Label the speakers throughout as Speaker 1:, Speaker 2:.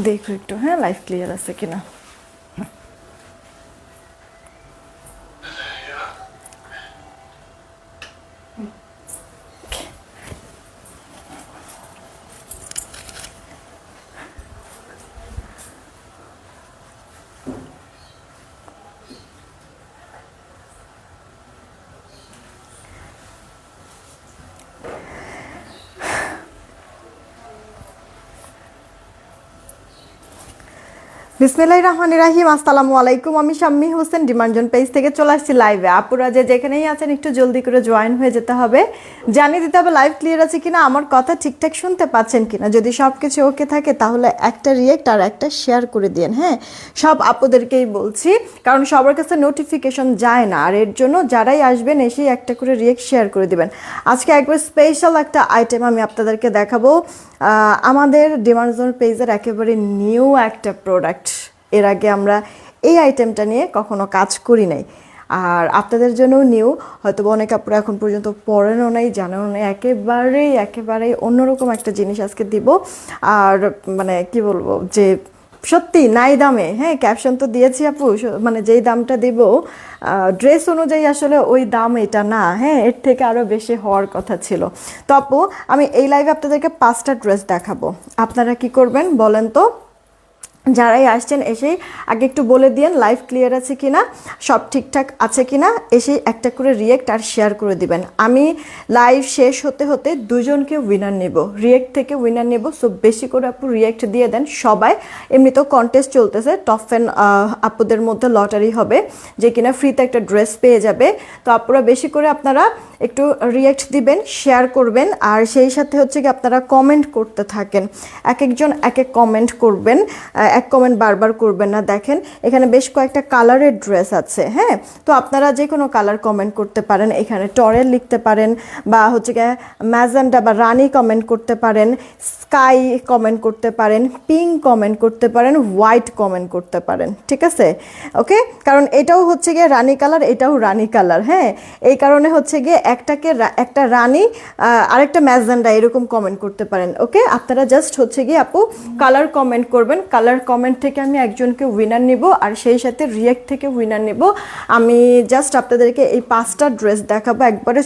Speaker 1: দেখো একটু, হ্যাঁ লাইভ ক্লিয়ার আছে কিনা। বিসমিল্লাহির রহমানির রহিম। আসসালামু আলাইকুম। আমি শাম্মী হোসেন ডিমান্ডজন পেজ থেকে চলে আসছি লাইভে। আপুরা যে যেখানেই আছেন একটু জলদি করে জয়েন হয়ে যেতে হবে, জানিয়ে দিতে হবে লাইভ ক্লিয়ার আছে কিনা, আমার কথা ঠিকঠাক শুনতে পাচ্ছেন কিনা। যদি সব কিছু ওকে থাকে তাহলে একটা রিয়েক্ট আর একটা শেয়ার করে দিন। হ্যাঁ, সব আপুদেরকেই বলছি, কারণ সবার কাছে নোটিফিকেশন যায় না, আর এর জন্য যারাই আসবেন এসেই একটা করে রিয়েক্ট শেয়ার করে দিবেন। আজকে একবার স্পেশাল একটা আইটেম আমি আপনাদেরকে দেখাবো, আমাদের ডিমান্ডজন পেজের একেবারে নিউ একটা প্রোডাক্ট। এর আগে আমরা এই আইটেমটা নিয়ে কখনো কাজ করি নাই, আর আপনাদের জন্যও নিউ। হয়তো অনেক আপনারা এখন পর্যন্ত পড়েনও নাই, জানেনও নাই। একেবারেই অন্যরকম একটা জিনিস আজকে দিব। আর মানে কি বলবো, যে সত্যি নাই দামে। হ্যাঁ, ক্যাপশন তো দিয়েছি আপু, মানে যেই দামটা দিব ড্রেস অনুযায়ী আসলে ওই দাম এটা না। হ্যাঁ, এর থেকে আরও বেশি হওয়ার কথা ছিল। তো আপু, আমি এই লাইভে আপনাদেরকে 5টা ড্রেস দেখাবো। আপনারা কি করবেন বলেন তো? যারাই আসছেন এসেই আগে একটু বলে দিন লাইভ ক্লিয়ার আছে কিনা, সব ঠিকঠাক আছে কিনা। এসেই একটা করে রিয়েক্ট আর শেয়ার করে দিবেন। আমি লাইভ শেষ হতে হতে দুজনকে উইনার নেব, রিয়েক্ট থেকে উইনার নেব। সো বেশি করে আপু রিয়েক্ট দিয়ে দেন সবাই। এমনিতেও কন্টেস্ট চলতেছে, টপ ফ্যান আপুদের মধ্যে লটারি হবে, যে কিনা ফ্রিতে একটা ড্রেস পেয়ে যাবে। তো আপুরা বেশি করে আপনারা একটু রিয়েক্ট দিবেন, শেয়ার করবেন, আর সেই সাথে হচ্ছে কি আপনারা কমেন্ট করতে থাকেন। এক একজন এক এক কমেন্ট করবেন, এক কমেন্ট বারবার করবেন না। দেখেন এখানে বেশ কয়েকটা কালারের ড্রেস আছে। হ্যাঁ, তো আপনারা যে কোনো কালার কমেন্ট করতে পারেন। এখানে টরেল লিখতে পারেন, বা হচ্ছে গিয়ে ম্যাজেন্ডা বা রানি কমেন্ট করতে পারেন, স্কাই কমেন্ট করতে পারেন, পিঙ্ক কমেন্ট করতে পারেন, হোয়াইট কমেন্ট করতে পারেন। ঠিক আছে, ওকে। কারণ এটাও হচ্ছে গিয়ে রানি কালার, এটাও রানি কালার। হ্যাঁ, এই কারণে হচ্ছে গিয়ে একটা রানি আরেকটা ম্যাজেন্ডা এরকম কমেন্ট করতে পারেন। ওকে, আপনারা জাস্ট হচ্ছে গিয়ে আপু কালার কমেন্ট করবেন। কালার কমেন্ট থেকে আমি একজনকে উইনার নিব, আর সেই সাথে রিয়েক্ট থেকে উইনার নিব। আমি জাস্ট আপনাদেরকে এই 5টা ড্রেস দেখাবো। একবারে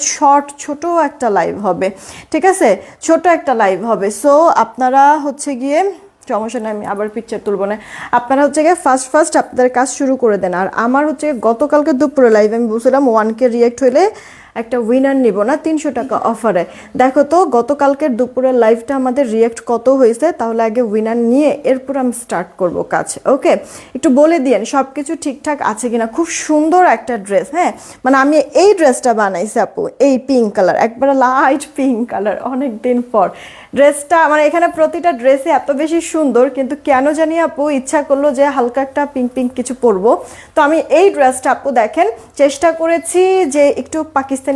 Speaker 1: ছোট একটা লাইভ হবে। ঠিক আছে, ছোট একটা লাইভ হবে। সো আপনারা হচ্ছে গিয়ে, সমস্যা নেই, আমি আবার পিকচার তুলব না। আপনারা হচ্ছে গিয়ে ফার্স্ট আপনাদের কাজ শুরু করে দেন। আর আমার হচ্ছে গতকালকে দুপুরে লাইভ আমি বলছিলাম 1K রিয়েক্ট হইলে একটা উইনার নিব না, 300 টাকা অফারে। দেখো তো গতকালকের দুপুরের লাইভটা আমাদের রিয়েক্ট কত হয়েছে। তাহলে আগে উইনার নিয়ে এরপর আমি স্টার্ট করব কাজ। ওকে, একটু বলে দিয়েন সব কিছু ঠিকঠাক আছে কিনা। খুব সুন্দর একটা ড্রেস। হ্যাঁ, মানে আমি এই ড্রেসটা বানাইছি আপু, এই পিঙ্ক কালার, একবারে লাইট পিঙ্ক কালার, অনেক দিন পর ড্রেসটা। মানে এখানে প্রতিটা ড্রেসে এত বেশি সুন্দর, কিন্তু কেন জানি আপু ইচ্ছা করলো যে হালকা একটা পিঙ্ক পিঙ্ক কিছু পরবো। তো আমি এই ড্রেসটা আপু দেখেন চেষ্টা করেছি যে একটু পাকিস্তানি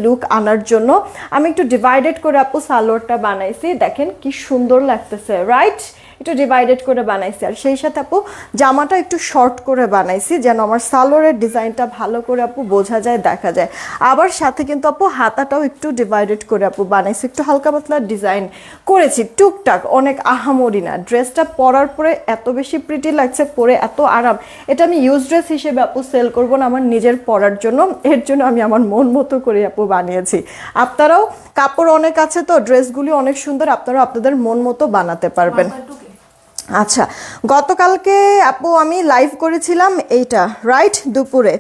Speaker 1: লুক আনার জন্য। আমি একটু ডিভাইডেড করে আপু সালোয়ারটা বানাইছি। দেখেন কি সুন্দর লাগতেছে, রাইট? একটু ডিভাইডেড করে বানাইছি, আর সেই সাথে আপু জামাটা একটু শর্ট করে বানাইছি, যেন আমার সালোয়ারের ডিজাইনটা ভালো করে আপু বোঝা যায়, দেখা যায়। আবার সাথে কিন্তু আপু হাতাটাও একটু ডিভাইডেড করে আপু বানাইছি, একটু হালকা পাতলা ডিজাইন করেছি, টুকটাক, অনেক আহামরি না। ড্রেসটা পরার পরে এত বেশি প্রিটি লাগছে, পরে এত আরাম। এটা আমি ইউজ ড্রেস হিসেবে আপু সেল করবো না, আমার নিজের পরার জন্য। এর জন্য আমি আমার মন মতো করে আপু বানিয়েছি। আপনারাও, কাপড় অনেক আছে তো, ড্রেসগুলি অনেক সুন্দর, আপনারাও আপনাদের মন মতো বানাতে পারবেন। আচ্ছা, গতকালকে আপু আমি লাইভ করেছিলাম এইটা, রাইট, দুপুরে।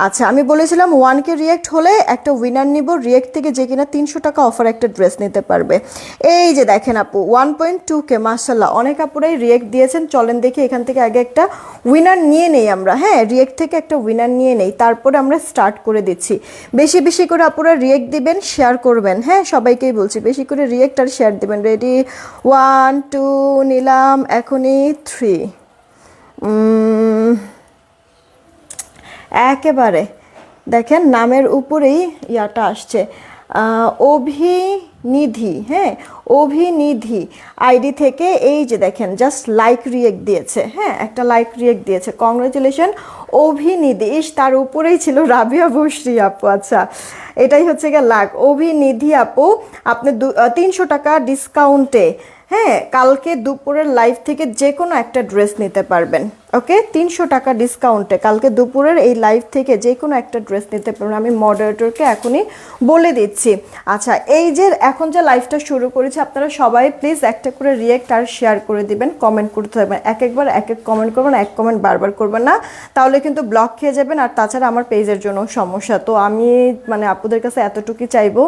Speaker 1: আচ্ছা, আমি বলেছিলাম 1K রিয়েক্ট হলে একটা উইনার নিব, রিয়েক্ট থেকে যে কিনা 300 টাকা অফার একটা ড্রেস নিতে পারবে। এই যে দেখেন আপু 1.2K, মাশাল্লাহ, অনেক আপুরাই রিয়েক্ট দিয়েছেন। চলেন দেখি এখান থেকে আগে একটা উইনার নিয়ে নেই আমরা। হ্যাঁ, রিয়েক্ট থেকে একটা উইনার নিয়ে নেই, তারপরে আমরা স্টার্ট করে দিচ্ছি। বেশি বেশি করে আপুরা রিয়েক্ট দিবেন, শেয়ার করবেন। হ্যাঁ, সবাইকেই বলছি বেশি করে রিয়েক্ট আর শেয়ার দিবেন। রেডি, 1 2 নিলাম, এখনই 3। একেবারে দেখেন নামের উপরেই ইয়াটা আসছে, অভিনিধি। হ্যাঁ, অভিনিধি আইডি থেকে এই যে দেখেন জাস্ট লাইক রিয়েক্ট দিয়েছে। হ্যাঁ, একটা লাইক রিয়েক্ট দিয়েছে, কংগ্রাচুলেশন অভিনিধি। তার উপরেই ছিল রাবিয়া বসরি আপু। আচ্ছা, এটাই হচ্ছে গিয়ে লাখ। অভিনিধি আপু, আপনি 300 টাকা ডিসকাউন্টে হ্যাঁ, কালকে দুপুরের লাইভ থেকে যে কোনো একটা ড্রেস নিতে পারবেন। ওকে, 300 টাকা ডিসকাউন্টে কালকে দুপুরের এই লাইভ থেকে যে কোনো একটা ড্রেস নিতে পারবেন, আমি মডারেটরকে এখনই বলে দিচ্ছি। আচ্ছা, এই যে এখন যে লাইভটা শুরু করেছি, আপনারা সবাই প্লিজ একটা করে রিয়েক্ট আর শেয়ার করে দিবেন, কমেন্ট করতে থাকবেন, একবার এক কমেন্ট করবেন, এক কমেন্ট বারবার করবেন না, তাহলে কিন্তু ব্লক খেয়ে যাবেন। আর তাছাড়া আমার পেজের জন্য সমস্যা। তো আমি মানে আপনাদের কাছে এতটুকুই চাইবো,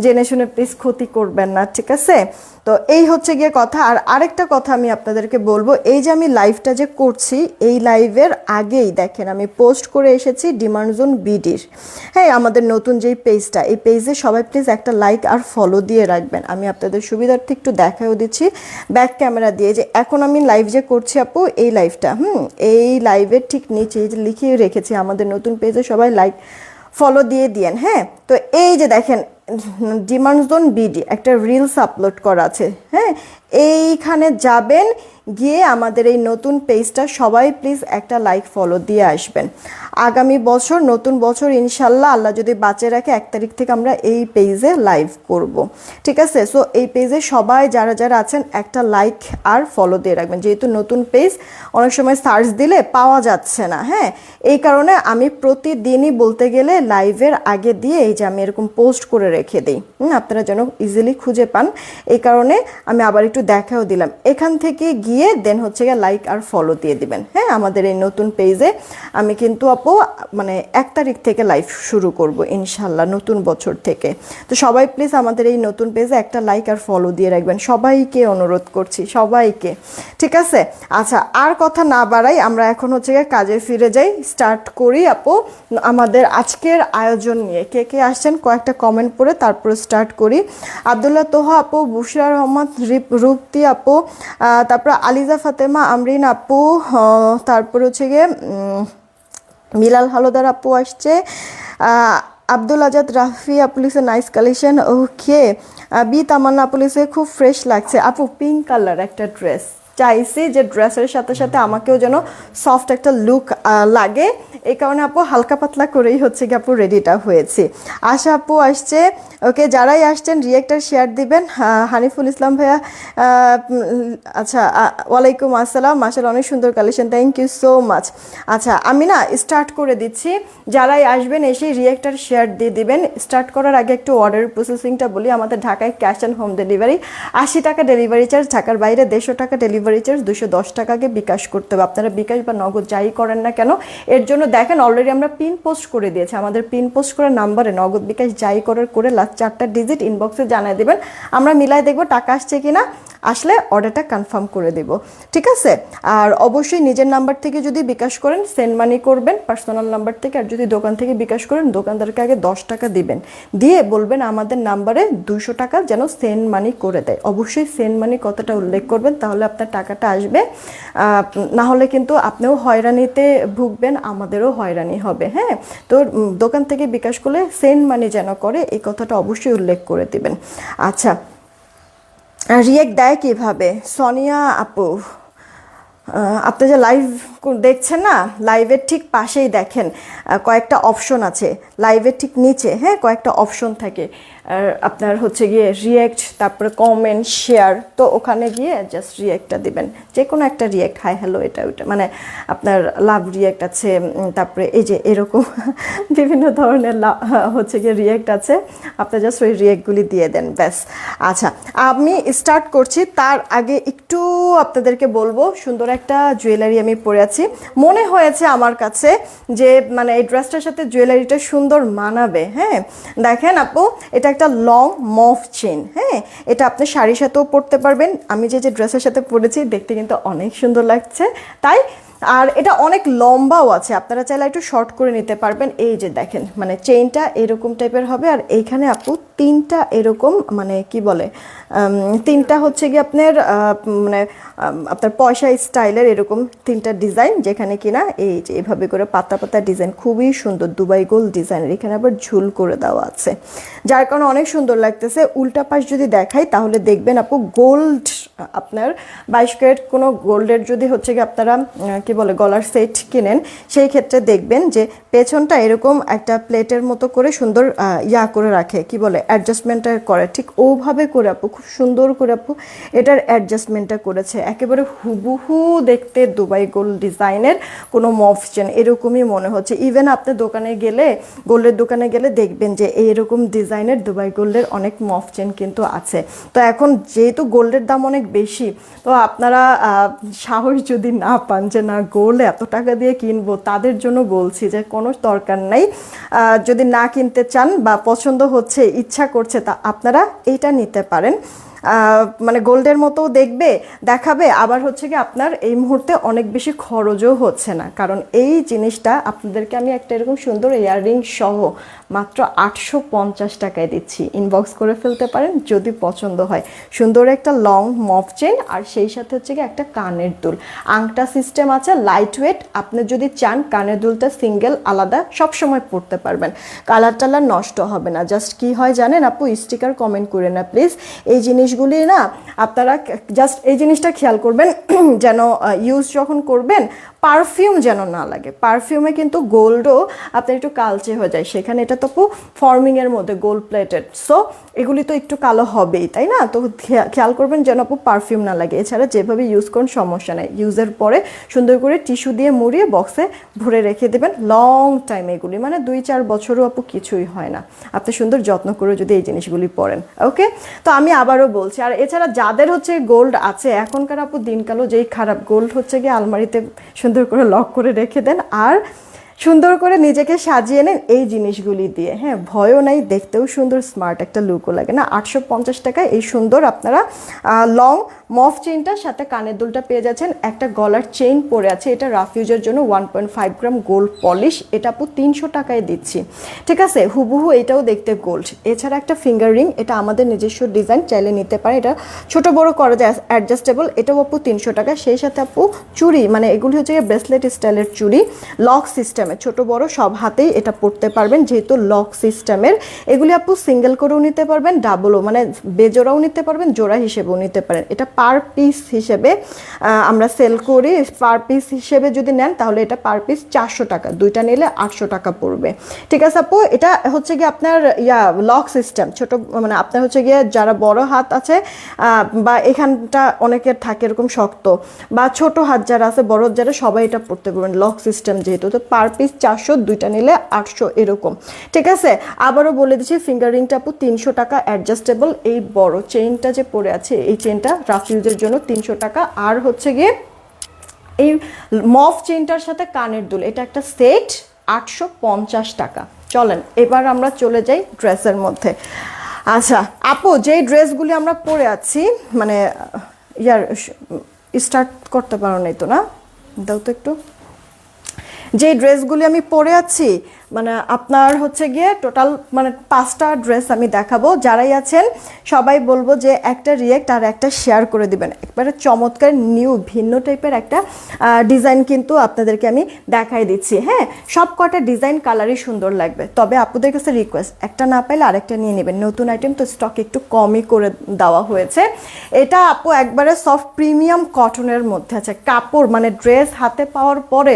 Speaker 1: জেনে শুনে প্লিজ ক্ষতি করবেন না, ঠিক আছে? তো এই হচ্ছে গিয়ে কথা। আর আরেকটা কথা আমি আপনাদেরকে বলবো, এই যে আমি লাইভটা যে করছি, এই লাইভের আগেই দেখেন আমি পোস্ট করে এসেছি ডিমান্ড জোন বিডির, হ্যাঁ, আমাদের নতুন যেই পেজটা, এই পেজে সবাই প্লিজ একটা লাইক আর ফলো দিয়ে রাখবেন। আমি আপনাদের সুবিধার্থে একটু দেখাও দিচ্ছি ব্যাক ক্যামেরা দিয়ে, যে এখন আমি লাইভ যে করছি আপু, এই লাইভটা এই লাইভের ঠিক নিচে যে লিখিয়ে রেখেছি আমাদের নতুন পেজে সবাই লাইক ফলো দিয়ে দিয়েন। হ্যাঁ, তো এই যে দেখেন ডিমান্ড জোন বিডি একটা রিলস আপলোড করা আছে। হ্যাঁ, এইখানে যাবেন, গিয়ে আমাদের এই নতুন পেজটা সবাই প্লিজ একটা লাইক ফলো দিয়ে আসবেন। আগামী বছর নতুন বছর ইনশাল্লাহ আল্লাহ যদি বাঁচিয়ে রাখে 1 তারিখ থেকে আমরা এই পেজে লাইভ করব, ঠিক আছে? সো এই পেজে সবাই যারা যারা আছেন একটা লাইক আর ফলো দিয়ে রাখবেন, যেহেতু নতুন পেজ অনেক সময় সার্চ দিলে পাওয়া যাচ্ছে না। হ্যাঁ, এই কারণে আমি প্রতিদিনই বলতে গেলে লাইভের আগে দিয়ে এই যে আমি এরকম পোস্ট করে রেখে দিই, আপনারা যেন ইজিলি খুঁজে পান। এই কারণে আমি আবার একটু দেখাও দিলাম। এখান থেকে গিয়ে দেন হচ্ছে গিয়ে লাইক আর ফলো দিয়ে দিবেন। হ্যাঁ, আমাদের এই নতুন পেজে আমি কিন্তু আপু মানে 1 তারিখ থেকে লাইভ শুরু করব ইনশাল্লাহ, নতুন বছর থেকে। তো সবাই প্লিজ আমাদের এই নতুন পেজে একটা লাইক আর ফলো দিয়ে রাখবেন, সবাইকে অনুরোধ করছি, সবাইকে, ঠিক আছে? আচ্ছা, আর কথা না বাড়াই, আমরা এখন হচ্ছে গিয়ে কাজে ফিরে যাই, স্টার্ট করি আপু আমাদের আজকের আয়োজন নিয়ে। কে কে আসছেন কয়েকটা কমেন্ট পড়ে তারপরে স্টার্ট করি। আব্দুল্লাহ তোহা আপু, বুশরা রহমান, রূপতি আপু, তারপরে আলিজা ফাতেমা, আমরিন আপু, তারপরে হচ্ছে গিয়ে মিলাল হালদার আপু আসছে, আব্দুল আজাদ রাফি আপুলিসে নাইস কালেকশন। ওকে, বি তামান্না আপুলিসে খুব ফ্রেশ লাগছে আপু, পিঙ্ক কালার একটা ড্রেস চাইছি, যে ড্রেসের সাথে সাথে আমাকেও যেন সফট একটা লুক লাগে, এই কারণে আপু হালকা পাতলা করেই হচ্ছে কি আপু রেডিটা হয়েছি। আশা আপু আসছে। ওকে, যারাই আসছেন রিয়েক্টার শেয়ার দিবেন। হানিফুল ইসলাম ভাইয়া, আচ্ছা, ওয়ালাইকুম আসসালাম, মাশাআল্লাহ অনেক সুন্দর collection, thank you so much. আচ্ছা, আমি না স্টার্ট করে দিচ্ছি, যারাই আসবেন এসে রিয়েক্টার শেয়ার দিয়ে দিবেন। স্টার্ট করার আগে একটু অর্ডার প্রসেসিংটা বলি। আমাদের ঢাকায় ক্যাশ অ্যান্ড হোম ডেলিভারি, 80 টাকা ডেলিভারি চার্জ, ঢাকার বাইরে 150 টাকা ডেলিভারি চার্জ, 210 টাকাকে বিকাশ করতে হবে। আপনারা বিকাশ বা নগদ যাই করেন না কেন, এর জন্য দেখেন অলরেডি আমরা পিন পোস্ট করে দিয়েছি। আমাদের পিন পোস্ট করার নাম্বারে নগদ বিকাশ যাই করার করে লাস্ট 4টা ডিজিট ইনবক্সে জানিয়ে দেবেন, আমরা মিলাই দেখবো টাকা আসছে কিনা, আসলে অর্ডারটা কনফার্ম করে দেব, ঠিক আছে? আর অবশ্যই নিজের নাম্বার থেকে যদি বিকাশ করেন সেন্ড মানি করবেন পার্সোনাল নাম্বার থেকে, আর যদি দোকান থেকে বিকাশ করেন দোকানদারকে আগে 10 টাকা দিবেন, দিয়ে বলবেন আমাদের নাম্বারে 200 টাকা যেন সেন্ড মানি করে দেয়। অবশ্যই সেন্ড মানি কতটা উল্লেখ করবেন, তাহলে আপনার টাকাটা আসবে, না হলে কিন্তু আপনিও হয়রানিতে ভুগবেন, আমাদেরও হয়রানি হবে। হ্যাঁ, তো দোকান থেকে বিকাশ করলে সেন্ড মানি যেন করে, এই কথাটা অবশ্যই উল্লেখ করে দিবেন। আচ্ছা, রিয়েক্ট দেয় কীভাবে? সোনিয়া আপু, আপনি যে লাইভ দেখছেন না, লাইভের ঠিক পাশেই দেখেন কয়েকটা অপশন আছে, লাইভের ঠিক নিচে, হ্যাঁ, কয়েকটা অপশন থাকে। আর আপনার হচ্ছে গিয়ে রিয়েক্ট, তারপরে কমেন্ট, শেয়ার, তো ওখানে গিয়ে জাস্ট রিয়েক্টটা দিবেন, যে কোনো একটা রিয়েক্ট, হাই হ্যালো এটা ওইটা, মানে আপনার লাভ রিয়েক্ট আছে, তারপরে এই যে এরকম বিভিন্ন ধরনের হচ্ছে গিয়ে রিয়েক্ট আছে, আপনি জাস্ট ওই রিয়েক্টগুলি দিয়ে দেন, ব্যাস। আচ্ছা, আমি স্টার্ট করছি, তার আগে একটু আপনাদেরকে বলবো, সুন্দর একটা জুয়েলারি আমি পরে আছি, মনে হয়েছে আমার কাছে যে মানে এই ড্রেসটার সাথে জুয়েলারিটা সুন্দর মানাবে। হ্যাঁ, দেখেন আপু, এটা একটা লং মফ চেন। হ্যাঁ, এটা আপনি শাড়ির সাথেও পরতে পারবেন, আমি যে ড্রেসের সাথে পরেছি দেখতে কিন্তু অনেক সুন্দর লাগছে, তাই। আর এটা অনেক লম্বাও আছে, আপনারা চাইলে একটু শর্ট করে নিতে পারবেন। এই যে দেখেন, মানে চেইনটা এরকম টাইপের হবে, আর এইখানে আপু 3টা এরকম, মানে কি বলে, 3টা হচ্ছে কি আপনার মানে আপনার পয়সা স্টাইলের এরকম 3টা ডিজাইন, যেখানে কিনা এই যে এভাবে করে পাতা পাতা ডিজাইন, খুবই সুন্দর দুবাই গোল্ড ডিজাইনের, এখানে আবার ঝুল করে দেওয়া আছে, যার কারণে অনেক সুন্দর লাগতেছে। উল্টা পাশ যদি দেখাই তাহলে দেখবেন আপু গোল্ড আপনার 22 ক্যারেট কোনো গোল্ডের যদি হচ্ছে কি আপনারা কি বলে গলার সেট কিনেন, সেই ক্ষেত্রে দেখবেন যে পেছনটা এরকম একটা প্লেটের মতো করে সুন্দর করে রাখে, কি বলে অ্যাডজাস্টমেন্টটা করে, ঠিক ওভাবে করে আপু খুব সুন্দর করে আপু এটার অ্যাডজাস্টমেন্টটা করেছে। একেবারে হুবহু দেখতে দুবাই গোল্ড ডিজাইনের কোনো মফ চেন এরকমই মনে হচ্ছে। ইভেন আপনি দোকানে গেলে, গোল্ডের দোকানে গেলে দেখবেন যে এইরকম ডিজাইনের দুবাই গোল্ডের অনেক মফ চেন কিন্তু আছে। তো এখন যেহেতু গোল্ডের দাম অনেক বেশি, তো আপনারা সাহস যদি না পান যে না গোল্ড এত টাকা দিয়ে কিনবো, তাদের জন্য বলছি যে কোনো দরকার নাই। যদি না কিনতে চান বা পছন্দ হচ্ছে, ইচ্ছা করছে, তা আপনারা এইটা নিতে পারেন। মানে গোল্ডের মতো দেখাবে, আবার হচ্ছে কি আপনার এই মুহূর্তে অনেক বেশি খরচও হচ্ছে না। কারণ এই জিনিসটা আপনাদেরকে আমি একটা এরকম সুন্দর ইয়াররিং সহ মাত্র 850 টাকায় দিচ্ছি। ইনবক্স করে ফেলতে পারেন যদি পছন্দ হয়। সুন্দর একটা লং মফ চেন, আর সেই সাথে হচ্ছে কি একটা কানের দুল, আংটা সিস্টেম আছে, লাইট ওয়েট। আপনি যদি চান কানের দুলটা সিঙ্গেল আলাদা সব সময় পরতে পারবেন, কালার টালার নষ্ট হবে না। জাস্ট কি হয় জানেন আপু, স্টিকার কমেন্ট করে না প্লিজ, এই জিনিসগুলি না আপনারা জাস্ট এই জিনিসটা খেয়াল করবেন যেন ইউজ যখন করবেন পারফিউম যেন না লাগে। পারফিউমে কিন্তু গোল্ডও আপনার একটু কালচে হয়ে যায়, সেখানে এটা তো ফর্মিংয়ের মধ্যে গোল্ড প্লেটেড, সো এগুলি তো একটু কালো হবেই, তাই না? তো খেয়াল করবেন যেন আপু পারফিউম না লাগে। এছাড়া যেভাবে ইউজ করুন সমস্যা নেই, ইউজের পরে সুন্দর করে টিস্যু দিয়ে মুড়িয়ে বক্সে ভরে রেখে দেবেন লং টাইম। এগুলি মানে 2-4 বছরও আপু কিছুই হয় না, আপনি সুন্দর যত্ন করে যদি এই জিনিসগুলি পরেন। ওকে, তো আমি আবারও বলছি, আর এছাড়া যাদের হচ্ছে গোল্ড আছে, এখনকার আপু দিনকালও যেই খারাপ, গোল্ড হচ্ছে গিয়ে আলমারিতে সুন্দর করে লক করে রেখে দেন আর সুন্দর করে নিজেকে সাজিয়ে নেন এই জিনিসগুলি দিয়ে। হ্যাঁ, ভয়ও নাই, দেখতেও সুন্দর, স্মার্ট একটা লুকও লাগে না। 850 টাকায় এই সুন্দর আপনারা লং মফ চেইনটার সাথে কানের দুলটা পেয়ে যাচ্ছেন। একটা গলার চেইন পরে আছে, এটা রাফ ইউজের জন্য 1.5 গ্রাম গোল্ড পলিশ, এটা আপু 300 টাকায় দিচ্ছি। ঠিক আছে, হুবহু এটাও দেখতে গোল্ড। এছাড়া একটা ফিঙ্গার রিং, এটা আমাদের নিজস্ব ডিজাইন, চাইলে নিতে পারে, এটা ছোট বড় করা যায়, অ্যাডজাস্টেবল, এটাও আপু 300 টাকা। সেই সাথে আপু চুড়ি, মানে এগুলি হচ্ছে ব্রেসলেট স্টাইলের চুড়ি, লক সিস্টেমের, ছোট বড় সব হাতেই এটা পরতে পারবেন যেহেতু লক সিস্টেমের। এগুলি আপু সিঙ্গেল করেও নিতে পারবেন, ডাবলও মানে বেজোড়াও নিতে পারবেন, জোড়া হিসেবেও নিতে পারেন। এটা পার পিস হিসেবে আমরা সেল করি, পার পিস হিসেবে যদি নেন তাহলে এটা পার পিস 400 টাকা, দুইটা নিলে 800 টাকা পড়বে। ঠিক আছে আপু, এটা হচ্ছে গিয়ে আপনার লক সিস্টেম, ছোট মানে আপনার হচ্ছে গিয়ে যারা বড় হাত আছে বা এখানটা অনেকের থাকে এরকম শক্ত, বা ছোট হাত যারা আছে, বড় যারা, সবাই এটা পড়তে পারবেন লক সিস্টেম যেহেতু। তো পার পিস 400, দুইটা নিলে 800 এরকম। ঠিক আছে, আবারও বলে দিচ্ছি, ফিঙ্গার রিংটা আপু 300 টাকা, অ্যাডজাস্টেবল। এই বড় চেইনটা যে পরে আছে, এই চেইনটা রাফ ইউজের জন্য 300 টাকা। আর হচ্ছে গিয়ে এই মফ চেইনটার সাথে কানের দুল, এটা একটা সেট, 850 টাকা। চলেন এবার আমরা চলে যাই ড্রেসের মধ্যে। আচ্ছা আপু, যেই ড্রেসগুলি আমরা পরে আছি, মানে স্টার্ট করতে পারো নাই তো না, দাও তো একটু। যে ড্রেসগুলি আমি পরে আছি, মানে আপনার হচ্ছে গিয়ে টোটাল মানে 5টা ড্রেস আমি দেখাবো। যারাই আছেন সবাই বলবো যে একটা রিয়েক্ট আর একটা শেয়ার করে দিবেন। একবারে চমৎকার নিউ ভিন্ন টাইপের একটা ডিজাইন কিন্তু আপনাদেরকে আমি দেখাই দিচ্ছি। হ্যাঁ, সব কটা ডিজাইন কালারই সুন্দর লাগবে, তবে আপুদের কাছে রিকোয়েস্ট, একটা না পাইলে আরেকটা নিয়ে নেবেন। নতুন আইটেম তো স্টক একটু কমই করে দেওয়া হয়েছে। এটা আপু একবারে সফট প্রিমিয়াম কটনের মধ্যে আছে। কাপড় মানে ড্রেস হাতে পাওয়ার পরে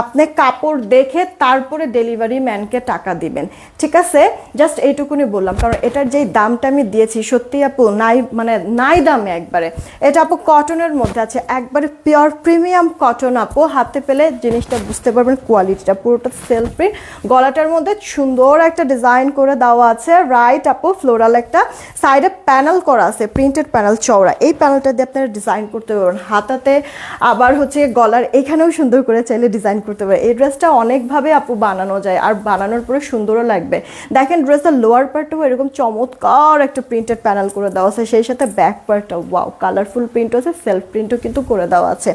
Speaker 1: আপনি কাপড় দেখে তারপরে ডেলিভারি ম্যানকে টাকা দিবেন। ঠিক আছে, জাস্ট এইটুকুনি বললাম, কারণ এটার যেই দামটা আমি দিয়েছি সত্যি আপু নাই, মানে নাই দামে একবারে। এটা আপু কটনের মধ্যে আছে, একবারে পিওর প্রিমিয়াম কটন আপু। হাতে পেলে জিনিসটা বুঝতে পারবেন কোয়ালিটিটা, পুরোটা সেলফ প্রিন্ট। গলাটার মধ্যে সুন্দর একটা ডিজাইন করে দেওয়া আছে, রাইট আপু, ফ্লোরাল একটা সাইডে প্যানেল করা আছে, প্রিন্টেড প্যানেল চওড়া। এই প্যানেলটা দিয়ে আপনারা ডিজাইন করতে পারবেন হাতাতে, আবার হচ্ছে গলার এখানেও সুন্দর করে চাইলে ডিজাইন করতে পারবেন। এই ড্রেসটা অনেকভাবে আপু বানানো যায়, আর বানানোর পরে সুন্দরও লাগবে। দেখেন ড্রেসের লোয়ার পার্টটাও এরকম চমৎকার একটা প্রিন্টেড প্যানেল করে দেওয়া আছে, সেই সাথে ব্যাক পার্টটাও ওয়াও কালারফুল প্রিন্ট আছে, সেলফ প্রিন্টও কিন্তু করে দেওয়া আছে।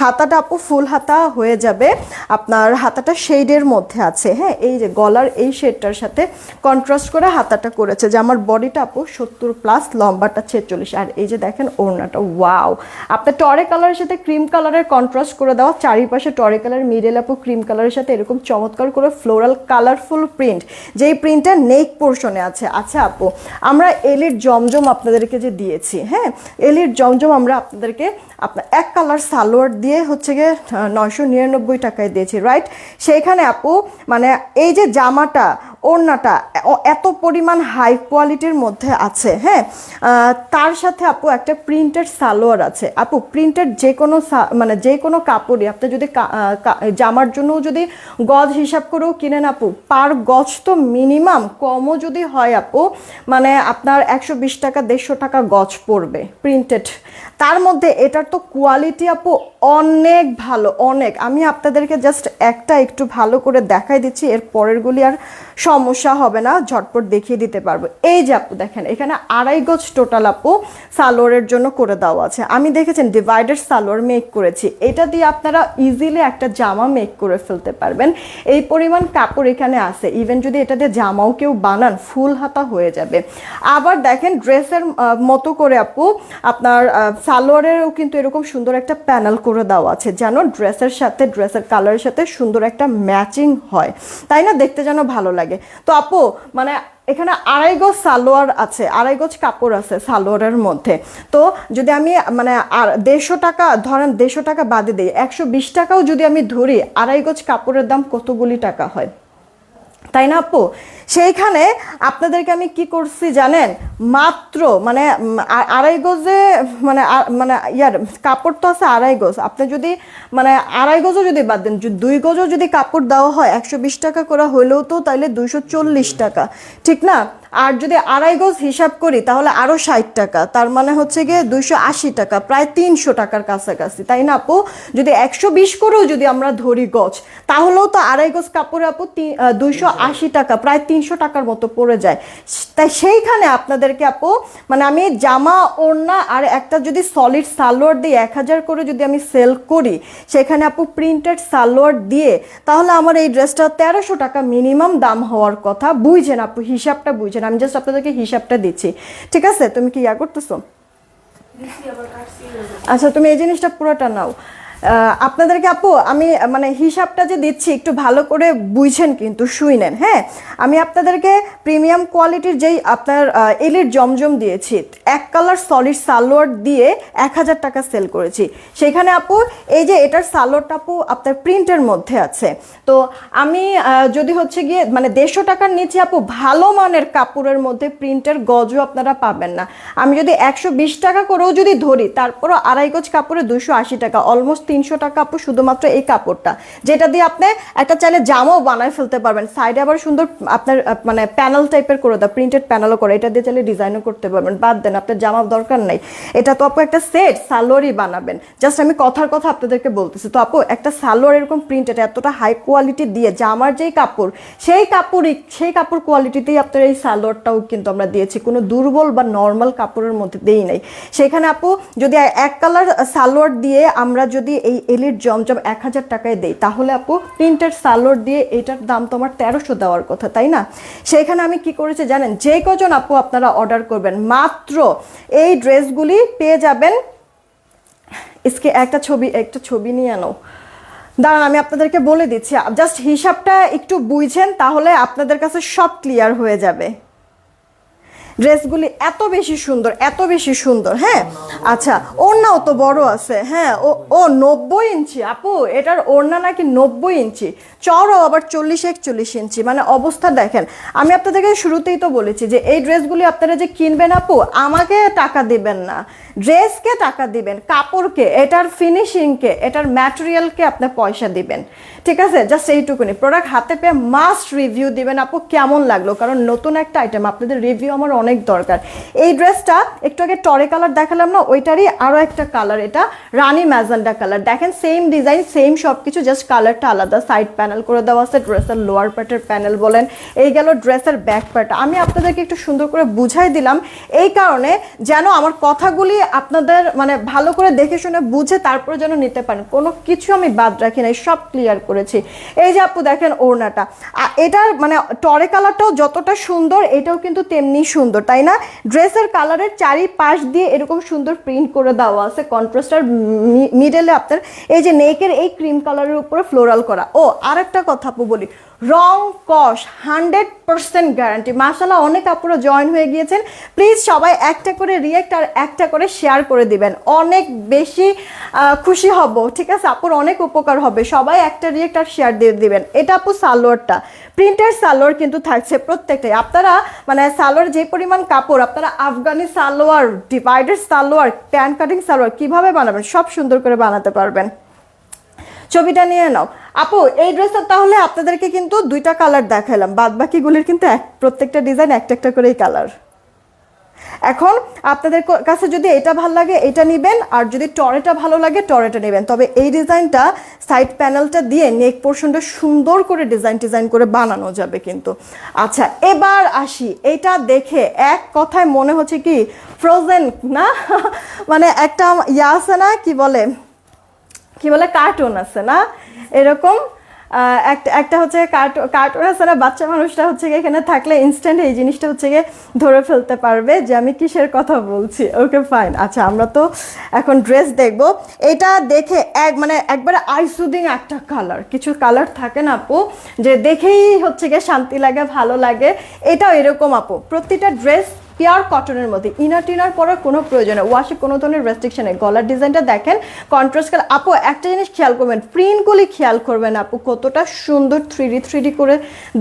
Speaker 1: হাতাটা আপু ফুল হাতা হয়ে যাবে, আপনার হাতাটা শেডের মধ্যে আছে। হ্যাঁ, এই যে গলার এই শেডটার সাথে কন্ট্রাস্ট করে হাতাটা করেছে, যে আমার বডিটা আপু 70+, লম্বাটা 46। আর এই যে দেখেন ওড়নাটা ওয়াও, আপনার টরে কালারের সাথে ক্রিম কালারের কন্ট্রাস্ট করে দেওয়া, চারিপাশে টরে কালার, মিডল আপু ক্রিম কালারের সাথে এরকম চমৎকার করে ফ্লোরাল ফ্লোরাল কালারফুল প্রিন্ট, যেই প্রিন্টটা নেক পোর্শনে আছে। আচ্ছা আপু, আমরা এলির জমজম আপনাদেরকে যে দিয়েছি, হ্যাঁ এলির জমজম আমরা আপনাদেরকে আপনার এক কালার সালোয়ার দিয়ে হচ্ছে গিয়ে 999 টাকায় দিয়েছি, রাইট? সেইখানে আপু মানে এই যে জামাটা ওড়নাটা এত পরিমাণ হাই কোয়ালিটির মধ্যে আছে, হ্যাঁ তার সাথে আপু একটা প্রিন্টেড সালোয়ার আছে। আপু প্রিন্টেড যে কোনো মানে যে কোনো কাপড়ই আপনি যদি জামার জন্য যদি গজ হিসাব করেও কিনেন আপু, পার গজ তো মিনিমাম কমও যদি হয় আপু মানে আপনার 120 টাকা 150 টাকা গজ পড়বে প্রিন্টেড। তার মধ্যে এটার তো কোয়ালিটি আপু অনেক ভালো, অনেক। আমি আপনাদেরকে জাস্ট একটা একটু ভালো করে দেখাই দিচ্ছি, এর পরেরগুলি আর সমস্যা হবে না, ঝটপট দেখিয়ে দিতে পারবো। এই যে আপু দেখেন এখানে 2.5 গজ টোটাল আপু সালোয়ারের জন্য করে দেওয়া আছে। আমি দেখেছেন ডিভাইডার সালোয়ার মেক করেছি, এটা দিয়ে আপনারা ইজিলি একটা জামা মেক করে ফেলতে পারবেন। এই পরিমাণ কাপড় এখানে আছে, ইভেন যদি এটা দিয়ে জামাও কেউ বানান ফুল হাতা হয়ে যাবে। আবার দেখেন ড্রেসের মতো করে আপু আপনার সালোয়ারেরও কিন্তু এরকম সুন্দর একটা প্যানেল করে দেওয়া আছে, যেন ড্রেসের সাথে ড্রেসের কালারের সাথে সুন্দর একটা ম্যাচিং হয়, তাই না, দেখতে যেন ভালো লাগে। তো আপু মানে এখানে 2.5 গজ সালোয়ার আছে, 2.5 গজ কাপড় আছে সালোয়ারের মধ্যে। তো যদি আমি মানে আর 150 টাকা ধরেন, 150 টাকা বাদে দিই, 120 টাকাও যদি আমি ধরি, 2.5 গজ কাপড়ের দাম কতগুলি টাকা হয়, তাই না আপু? সেইখানে আপনাদেরকে আমি কি করছি জানেন, মাত্র মানে 2.5 গজে মানে মানে ইয়ার কাপড় তো আছে 2.5 গজ, আপনি যদি মানে 2.5 গজও যদি বাদ দেন, 2 গজও যদি কাপড় দেওয়া হয় 120 টাকা করে হইলেও তো তাইলে 240 টাকা, ঠিক না? আর যদি 2.5 গজ হিসাব করি তাহলে আরও 60 টাকা, তার মানে হচ্ছে গিয়ে 280 টাকা, প্রায় 300 টাকার কাছাকাছি, তাই না আপু? যদি 120 করেও যদি আমরা ধরি গজ, তাহলেও তো 2.5 গজ কাপড়ে আপু 280 টাকা, প্রায় 300 টাকার মতো পড়ে যায়। তাই সেইখানে আপনাদেরকে আপু মানে আমি জামা ওড়না আর একটা যদি সলিড সালোয়ার দিয়ে 1000 করে যদি আমি সেল করি, সেখানে আপু প্রিন্টেড সালোয়ার দিয়ে, তাহলে আমার এই ড্রেসটা 1300 টাকা মিনিমাম দাম হওয়ার কথা। বুঝছেন আপু, হিসাবটা বুঝছেন, আমি জাস্ট আপনাদেরকে হিসাবটা দিচ্ছি, ঠিক আছে? তুমি কি ইয়া করতেছো? আচ্ছা তুমি এই জিনিসটা পুরোটা নাও। আপনাদেরকে আপু আমি মানে হিসাবটা যে দিচ্ছি একটু ভালো করে বুঝছেন কিন্তু শুনেন, হ্যাঁ আমি আপনাদেরকে প্রিমিয়াম কোয়ালিটির যেই আপনার এলির জমজম দিয়েছি, এক কালার সলিড সালোয়ার দিয়ে 1000 টাকা সেল করেছি। সেখানে আপু এই যে এটার সালোয়ারটা আপু আপনার প্রিন্টের মধ্যে আছে। তো আমি যদি হচ্ছে গিয়ে মানে 150 টাকার নিচে আপু ভালো মানের কাপড়ের মধ্যে প্রিন্টের গজও আপনারা পাবেন না। আমি যদি 120 টাকা করেও যদি ধরি, তারপরও 2.5 গজ কাপড়ে 280 টাকা, অলমোস্ট 300 টাকা আপু শুধুমাত্র এই কাপড়টা, যেটা দিয়ে আপনি একটা চাইলে জামাও বানায় ফেলতে পারবেন। সাইডে আবার সুন্দর আপনার মানে প্যানেল টাইপের করে দাও, প্রিন্টেড প্যানেলও করে, এটা দিয়ে চাইলে ডিজাইনও করতে পারবেন। বাদ দেন, আপনার জামার দরকার নাই, এটা তো আপু একটা সেট সালোয়ারই বানাবেন। জাস্ট আমি কথার কথা আপনাদেরকে বলতেছি। তো আপু একটা সালোয়ার এরকম প্রিন্টেড এতটা হাই কোয়ালিটি দিয়ে জামার যেই কাপড়, সেই কাপড় কোয়ালিটিতেই আপনার এই সালোয়ারটাও কিন্তু আমরা দিয়েছি, কোনো দুর্বল বা নর্মাল কাপড়ের মধ্যে দেই নাই। সেখানে আপু যদি এক কালার সালোয়ার দিয়ে আমরা যদি এই এলির জমজম 1000 টাকায় দেই, তাহলে আপু প্রিন্টেড সালোয়ার দিয়ে এটার দাম তো আমার 1300 দেওয়ার কথা, তাই না? সেখানে আমি কি করেছি জানেন, যে কজন আপু আপনারা অর্ডার করবেন মাত্র এই ড্রেসগুলি পেয়ে যাবেন। ইসকে একটা ছবি নিয়ে আনো, দাঁড়ান আমি আপনাদেরকে বলে দিচ্ছি, জাস্ট হিসাবটা একটু বুঝেন, তাহলে আপনাদের কাছে সব ক্লিয়ার হয়ে যাবে। ড্রেসগুলি এত বেশি সুন্দর, এত বেশি সুন্দর, হ্যাঁ আচ্ছা ওড়নাও তো বড় আছে, হ্যাঁ ও 90 ইঞ্চি আপু, এটার ওড়না নাকি 90 ইঞ্চি, চওড়াও আবার 40-41 ইঞ্চি, মানে অবস্থা দেখেন। আমি আপনাদেরকে শুরুতেই তো বলেছি যে এই ড্রেসগুলি আপনারা যে কিনবেন আপু, আমাকে টাকা দিবেন না, ড্রেসকে টাকা দিবেন, কাপড়কে, এটার ফিনিশিংকে, এটার ম্যাটেরিয়ালকে আপনি পয়সা দিবেন, ঠিক আছে? জাস্ট এইটুকুনি। প্রোডাক্ট হাতে পেয়ে মাস্ট রিভিউ দিবেন আপু কেমন লাগলো, কারণ নতুন একটা আইটেম, আপনাদের রিভিউ আমার অনেক দরকার। এই ড্রেসটা একটু আগে টরে কালার দেখালাম না, ওইটারই আরও একটা কালার, এটা রানী ম্যাজেন্ডা কালার। দেখেন সেম ডিজাইন, সেম সব কিছু, জাস্ট কালারটা আলাদা। সাইড প্যানেল করে দেওয়া আছে, ড্রেসের লোয়ার পার্টের প্যানেল বলেন, এই গেল ড্রেসের ব্যাক পার্ট। আমি আপনাদেরকে একটু সুন্দর করে বুঝাই দিলাম এই কারণে যেন আমার কথাগুলি আপনাদের মানে ভালো করে দেখে শুনে বুঝে তারপরে যেন নিতে পারেন, কোনো কিছু আমি বাদ রাখি নাই, সব ক্লিয়ার করেছি। এই যে আপু দেখেন ওড়নাটা, এটার মানে টরে কালারটাও যতটা সুন্দর, এটাও কিন্তু তেমনি সুন্দর, তাই না? ড্রেসের কালারের চারিপাশ দিয়ে এরকম সুন্দর প্রিন্ট করে দেওয়া আছে, কন্ট্রাস্টার মিডলে আপনার এই যে নেকের এই ক্রিম কালারের উপরে ফ্লোরাল করা। ও আরেকটা কথা আপু বলি, রং কস 100% গ্যারান্টি। মাশাআল্লাহ অনেক আপুরা জয়েন হয়ে গিয়েছেন, প্লিজ সবাই একটা করে রিয়েক্ট আর একটা করে শেয়ার করে দিবেন, অনেক বেশি খুশি হব, ঠিক আছে আপুর অনেক উপকার হবে, সবাই একটা রিয়েক্ট আর শেয়ার দিয়ে দিবেন। এটা আপু সালোয়ারটা, প্রিন্টের সালোয়ার কিন্তু থাকছে প্রত্যেকটাই। আপনারা মানে সালোয়ার যে পরিমাণ কাপড়, আপনারা Afghani salwar, divider salwar, pan cutting salwar কিভাবে বানাবেন সব সুন্দর করে বানাতে পারবেন। ছবিটা নিয়ে নাও আপু। এই ড্রেসটা তাহলে আপনাদেরকে কিন্তু দুইটা কালার দেখালাম, বাদ বাকিগুলির কিন্তু প্রত্যেকটা ডিজাইন একটা একটা করেই কালার। এখন আপনাদের কাছে যদি এটা ভালো লাগে এটা নেবেন, আর যদি টরেটা ভালো লাগে টরেটা নেবেন। তবে এই ডিজাইনটা সাইড প্যানেলটা দিয়ে নেক পোর্শনটা সুন্দর করে ডিজাইন করে বানানো যাবে কিন্তু। আচ্ছা এবার আসি, এটা দেখে এক কথায় মনে হচ্ছে কি ফ্রোজেন না মানে একটা ইয়া আছে না, কি বলে কার্টুন আছে না এরকম, একটা হচ্ছে কার্টুন আছে না, বাচ্চা মানুষটা হচ্ছে এখানে থাকলে ইনস্ট্যান্ট এই জিনিসটা হচ্ছে গিয়ে ধরে ফেলতে পারবে যে আমি কিসের কথা বলছি। Okay fine. আচ্ছা আমরা তো এখন ড্রেস দেখবো। এটা দেখে মানে একবারে আইসুদিং একটা কালার, কিছু কালার থাকে না আপু যে দেখেই হচ্ছে গিয়ে শান্তি লাগে, ভালো লাগে, এটাও এরকম আপু। প্রতিটা ড্রেস পিওর কটনের মধ্যে, ইনার টিনার পরার কোনো প্রয়োজন নেই, ওয়াশে কোনো ধরনের রেস্ট্রিকশন নেই। গলার ডিজাইনটা দেখেন কন্ট্রাস্ট কালার। আপু একটা জিনিস খেয়াল করবেন, প্রিন্টগুলি খেয়াল করবেন আপু, কতটা সুন্দর 3D করে